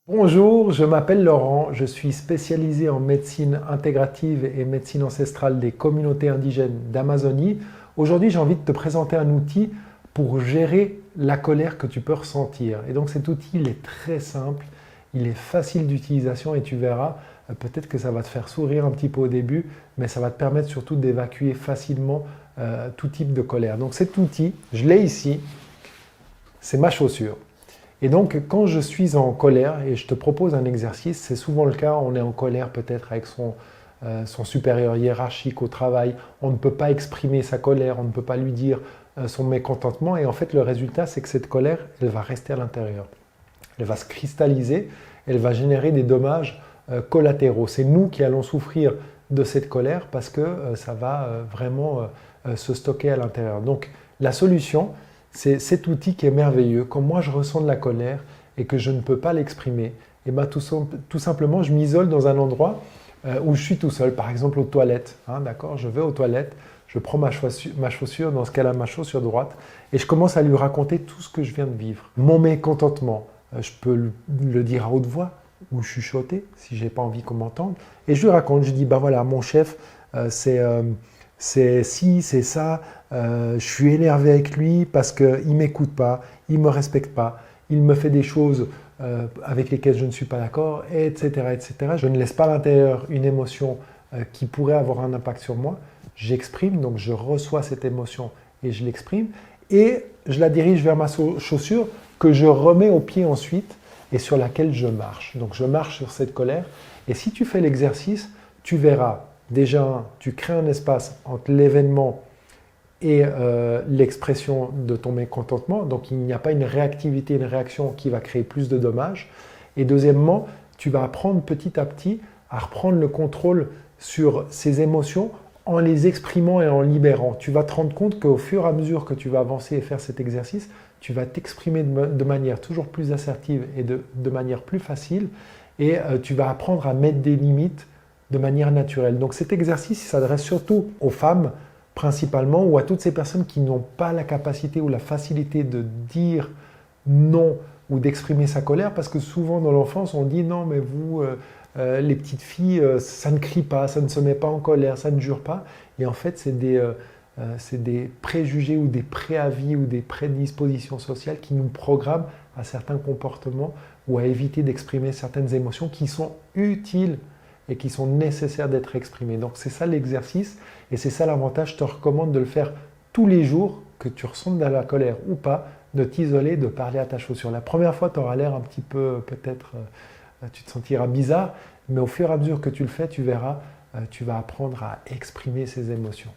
Bonjour, je m'appelle Laurent, je suis spécialisé en médecine intégrative et médecine ancestrale des communautés indigènes d'Amazonie. Aujourd'hui, j'ai envie de te présenter un outil pour gérer la colère que tu peux ressentir. Et donc cet outil, il est très simple, il est facile d'utilisation et tu verras, peut-être que ça va te faire sourire un petit peu au début, mais ça va te permettre surtout d'évacuer facilement tout type de colère. Donc cet outil, je l'ai ici, c'est ma chaussure. Et donc, quand je suis en colère et je te propose un exercice, c'est souvent le cas, on est en colère peut-être avec son supérieur hiérarchique au travail, on ne peut pas exprimer sa colère, on ne peut pas lui dire son mécontentement, et en fait, le résultat, c'est que cette colère, elle va rester à l'intérieur. Elle va se cristalliser, elle va générer des dommages collatéraux. C'est nous qui allons souffrir de cette colère parce que ça va vraiment se stocker à l'intérieur. Donc, la solution, c'est cet outil qui est merveilleux. Quand moi je ressens de la colère et que je ne peux pas l'exprimer, et ben tout simplement je m'isole dans un endroit où je suis tout seul, par exemple aux toilettes. D'accord, je vais aux toilettes, je prends ma chaussure, dans ce cas-là ma chaussure droite, et je commence à lui raconter tout ce que je viens de vivre. Mon mécontentement, je peux le dire à haute voix ou chuchoter si je n'ai pas envie qu'on m'entende. Et je lui raconte, je dis, bah voilà, mon chef, c'est ci, c'est ça, je suis énervé avec lui parce qu'il ne m'écoute pas, il ne me respecte pas, il me fait des choses avec lesquelles je ne suis pas d'accord, etc., etc. Je ne laisse pas à l'intérieur une émotion qui pourrait avoir un impact sur moi. J'exprime, donc je reçois cette émotion et je l'exprime, et je la dirige vers ma chaussure que je remets au pied ensuite et sur laquelle je marche. Donc je marche sur cette colère, et si tu fais l'exercice, tu verras. Déjà, tu crées un espace entre l'événement et l'expression de ton mécontentement. Donc, il n'y a pas une réactivité, une réaction qui va créer plus de dommages. Et deuxièmement, tu vas apprendre petit à petit à reprendre le contrôle sur ces émotions en les exprimant et en libérant. Tu vas te rendre compte qu'au fur et à mesure que tu vas avancer et faire cet exercice, tu vas t'exprimer de manière toujours plus assertive et de manière plus facile. Et tu vas apprendre à mettre des limites de manière naturelle. Donc cet exercice s'adresse surtout aux femmes principalement, ou à toutes ces personnes qui n'ont pas la capacité ou la facilité de dire non ou d'exprimer sa colère, parce que souvent dans l'enfance on dit non mais vous, les petites filles, ça ne crie pas, ça ne se met pas en colère, ça ne jure pas, et en fait c'est des préjugés ou des préavis ou des prédispositions sociales qui nous programment à certains comportements ou à éviter d'exprimer certaines émotions qui sont utiles et qui sont nécessaires d'être exprimés. Donc c'est ça l'exercice, et c'est ça l'avantage. Je te recommande de le faire tous les jours, que tu ressentes de la colère ou pas, de t'isoler, de parler à ta chaussure. La première fois, tu auras l'air un petit peu, peut-être, tu te sentiras bizarre, mais au fur et à mesure que tu le fais, tu verras, tu vas apprendre à exprimer ces émotions.